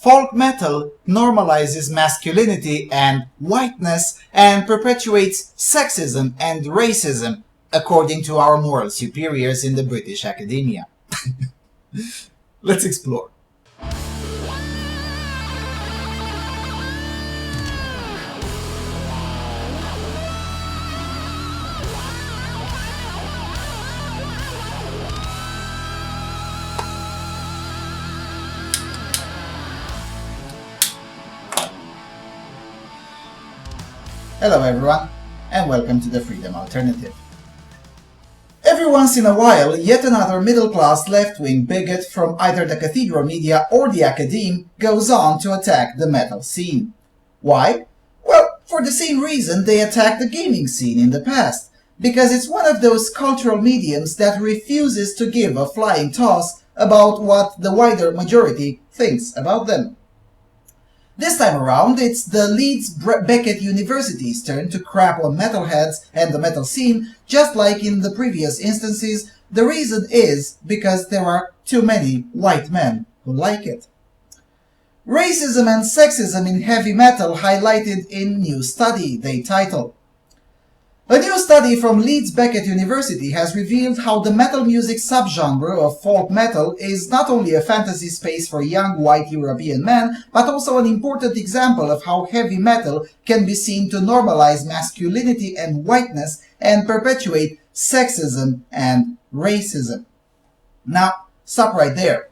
folk metal normalizes masculinity and whiteness and perpetuates sexism and racism, according to our moral superiors in the British academia. Let's explore. Hello everyone, and welcome to the Freedom Alternative. Every once in a while, yet another middle-class left-wing bigot from either the cathedral media or the academe goes on to attack the metal scene. Why? Well, for the same reason they attacked the gaming scene in the past, because it's one of those cultural mediums that refuses to give a flying toss about what the wider majority thinks about them. This time around, it's the Leeds Beckett University's turn to crap on metalheads and the metal scene, just like in the previous instances. The reason is because there are too many white men who like it. Racism and sexism in heavy metal highlighted in new study, they title. A new study from Leeds Beckett University has revealed how the metal music subgenre of folk metal is not only a fantasy space for young white European men, but also an important example of how heavy metal can be seen to normalize masculinity and whiteness and perpetuate sexism and racism. Now, stop right there.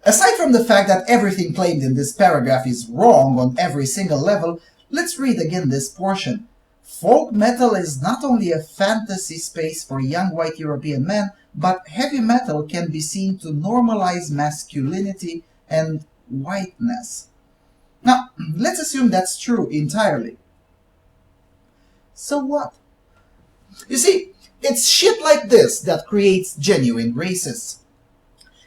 Aside from the fact that everything claimed in this paragraph is wrong on every single level, let's read again this portion. Folk metal is not only a fantasy space for young white European men, but heavy metal can be seen to normalize masculinity and whiteness. Now, let's assume that's true entirely. So what? You see, it's shit like this that creates genuine racists.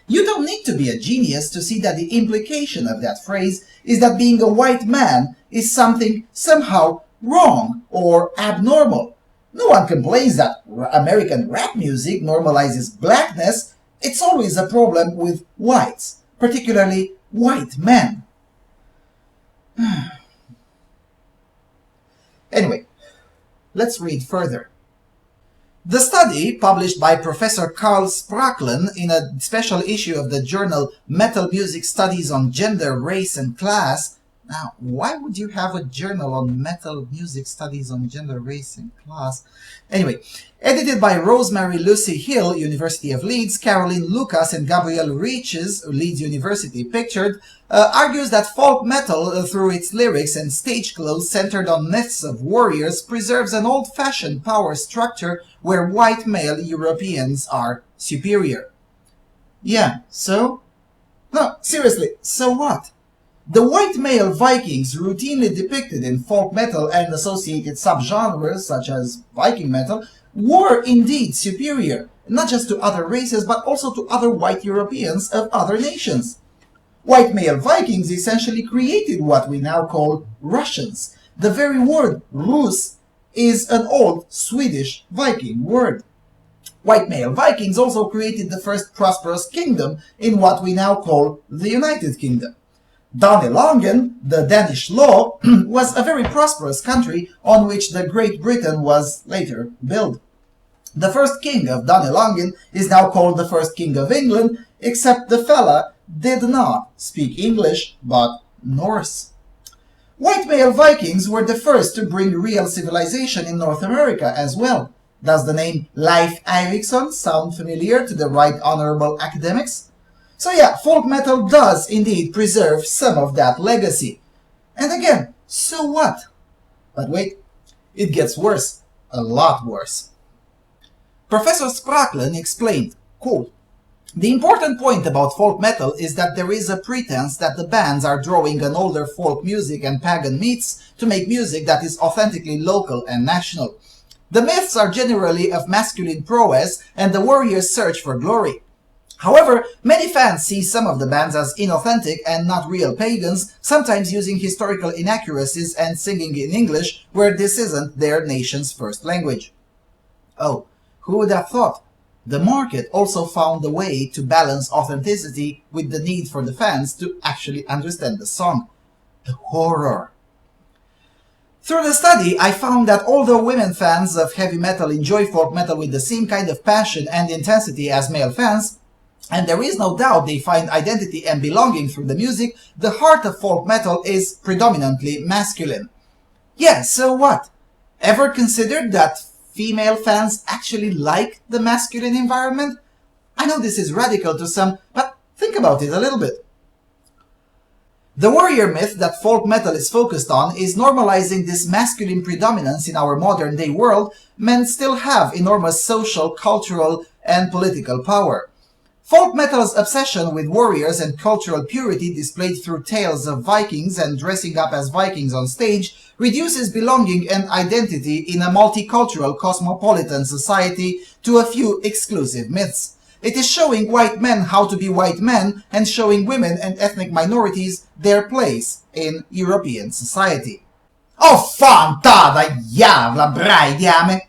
You don't need to be a genius to see that the implication of that phrase is that being a white man is something somehow wrong or abnormal. No one complains that American rap music normalizes blackness. It's always a problem with whites, particularly white men. Anyway, let's read further. The study, published by Professor Karl Spracklen in a special issue of the journal Metal Music Studies on Gender, Race and Class. Now, why would you have a journal on metal music studies on gender, race, and class? Anyway, edited by Rosemary Lucy Hill, University of Leeds, Caroline Lucas, and Gabrielle Reaches, Leeds University, pictured, argues that folk metal, through its lyrics and stage clothes centered on myths of warriors, preserves an old-fashioned power structure where white male Europeans are superior. Yeah, so? No, seriously, so what? The white male Vikings routinely depicted in folk metal and associated subgenres such as Viking metal were indeed superior, not just to other races but also to other white Europeans of other nations. White male Vikings essentially created what we now call Russians. The very word Rus is an old Swedish Viking word. White male Vikings also created the first prosperous kingdom in what we now call the United Kingdom. Danelongen, the Danish law, was a very prosperous country on which the Great Britain was later built. The first king of Danelongen is now called the first king of England, except the fella did not speak English but Norse. White male Vikings were the first to bring real civilization in North America as well. Does the name Leif Erikson sound familiar to the right honorable academics? So yeah, folk metal does indeed preserve some of that legacy. And again, so what? But wait, it gets worse, a lot worse. Professor Spracklen explained, quote, "The important point about folk metal is that there is a pretense that the bands are drawing on older folk music and pagan myths to make music that is authentically local and national. The myths are generally of masculine prowess and the warrior's search for glory. However, many fans see some of the bands as inauthentic and not real pagans, sometimes using historical inaccuracies and singing in English where this isn't their nation's first language." Oh, who would have thought? The market also found a way to balance authenticity with the need for the fans to actually understand the song. The horror. Through the study, I found that although women fans of heavy metal enjoy folk metal with the same kind of passion and intensity as male fans, and there is no doubt they find identity and belonging through the music, the heart of folk metal is predominantly masculine. Yeah, so what? Ever considered that female fans actually like the masculine environment? I know this is radical to some, but think about it a little bit. The warrior myth that folk metal is focused on is normalizing this masculine predominance in our modern-day world. Men still have enormous social, cultural, and political power. Folk metal's obsession with warriors and cultural purity displayed through tales of Vikings and dressing up as Vikings on stage reduces belonging and identity in a multicultural cosmopolitan society to a few exclusive myths. It is showing white men how to be white men and showing women and ethnic minorities their place in European society. Oh fan ta da jävla brajdiame!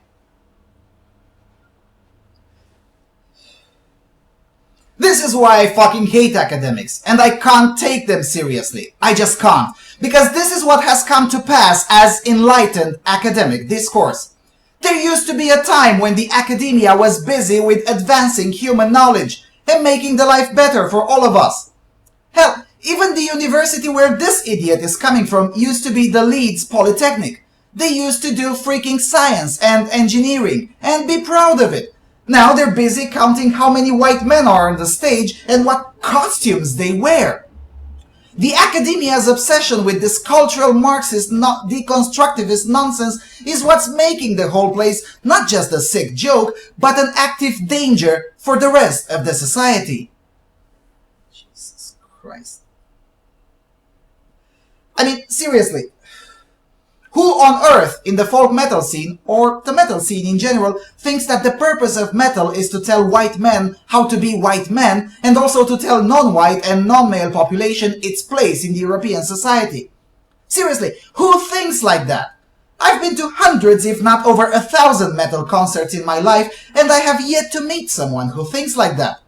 This is why I fucking hate academics, and I can't take them seriously. I just can't. Because this is what has come to pass as enlightened academic discourse. There used to be a time when the academia was busy with advancing human knowledge and making the life better for all of us. Hell, even the university where this idiot is coming from used to be the Leeds Polytechnic. They used to do freaking science and engineering and be proud of it. Now they're busy counting how many white men are on the stage and what costumes they wear. The academia's obsession with this cultural Marxist, deconstructivist nonsense is what's making the whole place not just a sick joke, but an active danger for the rest of the society. Jesus Christ. I mean, seriously. Who on earth in the folk metal scene, or the metal scene in general, thinks that the purpose of metal is to tell white men how to be white men, and also to tell non-white and non-male population its place in the European society? Seriously, who thinks like that? I've been to hundreds, if not over 1,000 metal concerts in my life, and I have yet to meet someone who thinks like that.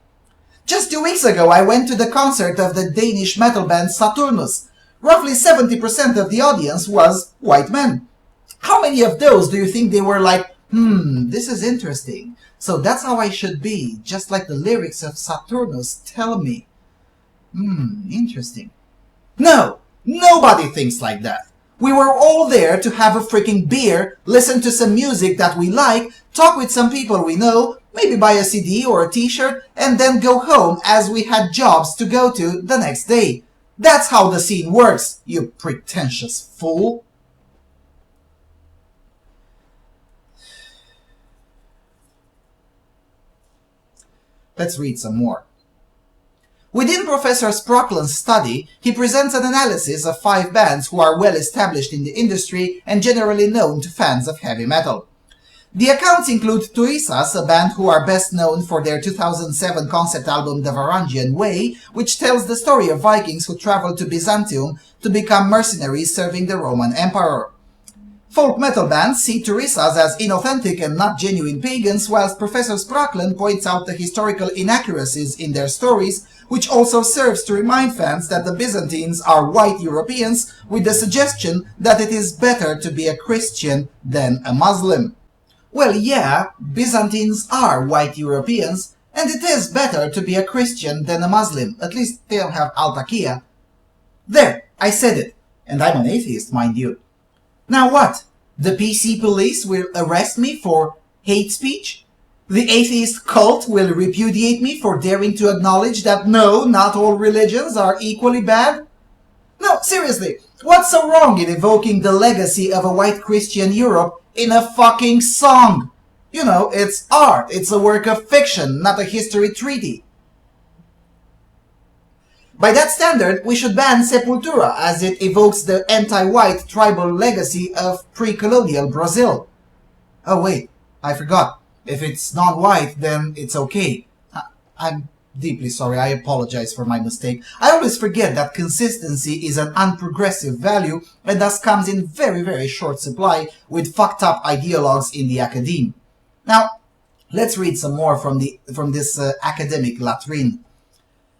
Just 2 weeks ago I went to the concert of the Danish metal band Saturnus. Roughly 70% of the audience was white men. How many of those do you think they were like, this is interesting, so that's how I should be, just like the lyrics of Saturnus tell me? Interesting. No, nobody thinks like that. We were all there to have a freaking beer, listen to some music that we like, talk with some people we know, maybe buy a CD or a t-shirt, and then go home as we had jobs to go to the next day. That's how the scene works, you pretentious fool. Let's read some more. Within Professor Spracklen's study, he presents an analysis of 5 bands who are well established in the industry and generally known to fans of heavy metal. The accounts include Turisas, a band who are best known for their 2007 concept album The Varangian Way, which tells the story of Vikings who traveled to Byzantium to become mercenaries serving the Roman Emperor. Folk metal bands see Turisas as inauthentic and not genuine pagans, whilst Professor Spracklen points out the historical inaccuracies in their stories, which also serves to remind fans that the Byzantines are white Europeans, with the suggestion that it is better to be a Christian than a Muslim. Well, yeah, Byzantines are white Europeans, and it is better to be a Christian than a Muslim. At least they don't have Altakia. There, I said it. And I'm an atheist, mind you. Now what? The PC police will arrest me for hate speech? The atheist cult will repudiate me for daring to acknowledge that no, not all religions are equally bad? No, seriously, what's so wrong in evoking the legacy of a white Christian Europe in a fucking song? You know, it's art, it's a work of fiction, not a history treaty. By that standard, we should ban Sepultura, as it evokes the anti-white tribal legacy of pre-colonial Brazil. Oh wait, I forgot. If it's non-white, then it's okay. I'm deeply sorry, I apologize for my mistake. I always forget that consistency is an unprogressive value and thus comes in very, very short supply with fucked up ideologues in the academe. Now, Let's read some more from this academic latrine.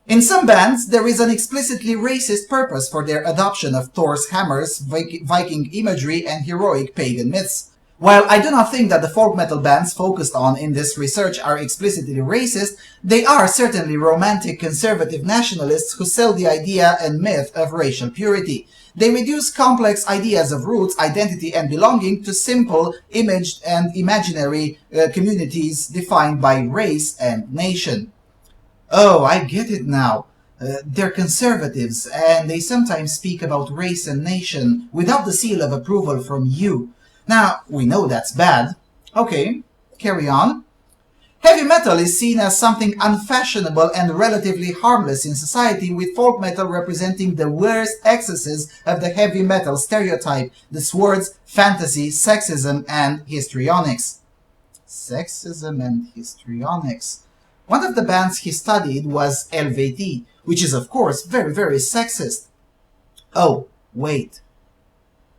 In some bands, there is an explicitly racist purpose for their adoption of Thor's hammers, Viking imagery, and heroic pagan myths. While I do not think that the folk metal bands focused on in this research are explicitly racist, they are certainly romantic conservative nationalists who sell the idea and myth of racial purity. They reduce complex ideas of roots, identity, and belonging to simple, imaged and imaginary communities defined by race and nation. Oh, I get it now. They're conservatives, and they sometimes speak about race and nation without the seal of approval from you. Now, we know that's bad. Okay, carry on. Heavy metal is seen as something unfashionable and relatively harmless in society, with folk metal representing the worst excesses of the heavy metal stereotype, the swords, fantasy, sexism, and histrionics. Sexism and histrionics. One of the bands he studied was LVT, which is of course very, very sexist. Oh, wait.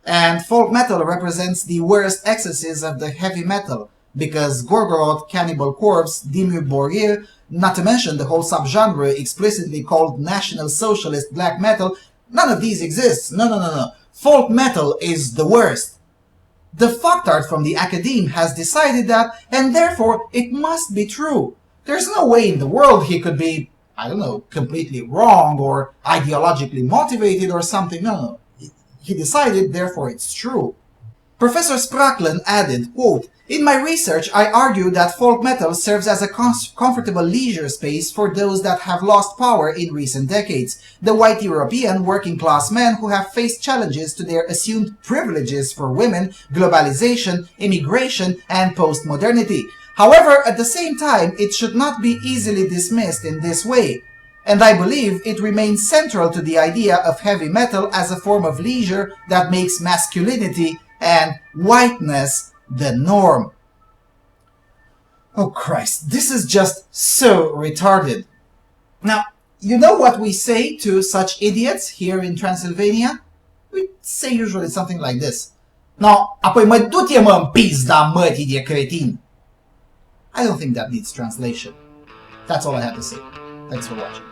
And folk metal represents the worst excesses of the heavy metal, because Gorgoroth, Cannibal Corpse, Dimmu Borgir, not to mention the whole subgenre explicitly called National Socialist Black Metal, none of these exists. No. Folk metal is the worst. The fucktard from the academe has decided that, and therefore it must be true. There's no way in the world he could be, I don't know, completely wrong or ideologically motivated or something. No. He decided, therefore it's true. Professor Spracklen added, quote, "In my research, I argue that folk metal serves as a comfortable leisure space for those that have lost power in recent decades, the white European working-class men who have faced challenges to their assumed privileges for women, globalization, immigration, and postmodernity. However, at the same time, it should not be easily dismissed in this way. And I believe it remains central to the idea of heavy metal as a form of leisure that makes masculinity and whiteness the norm." Oh Christ, this is just so retarded. Now, you know what we say to such idiots here in Transylvania? We say usually something like this. "No, apoi mă du-te mă în pizda mătii de cretin." I don't think that needs translation. That's all I have to say. Thanks for watching.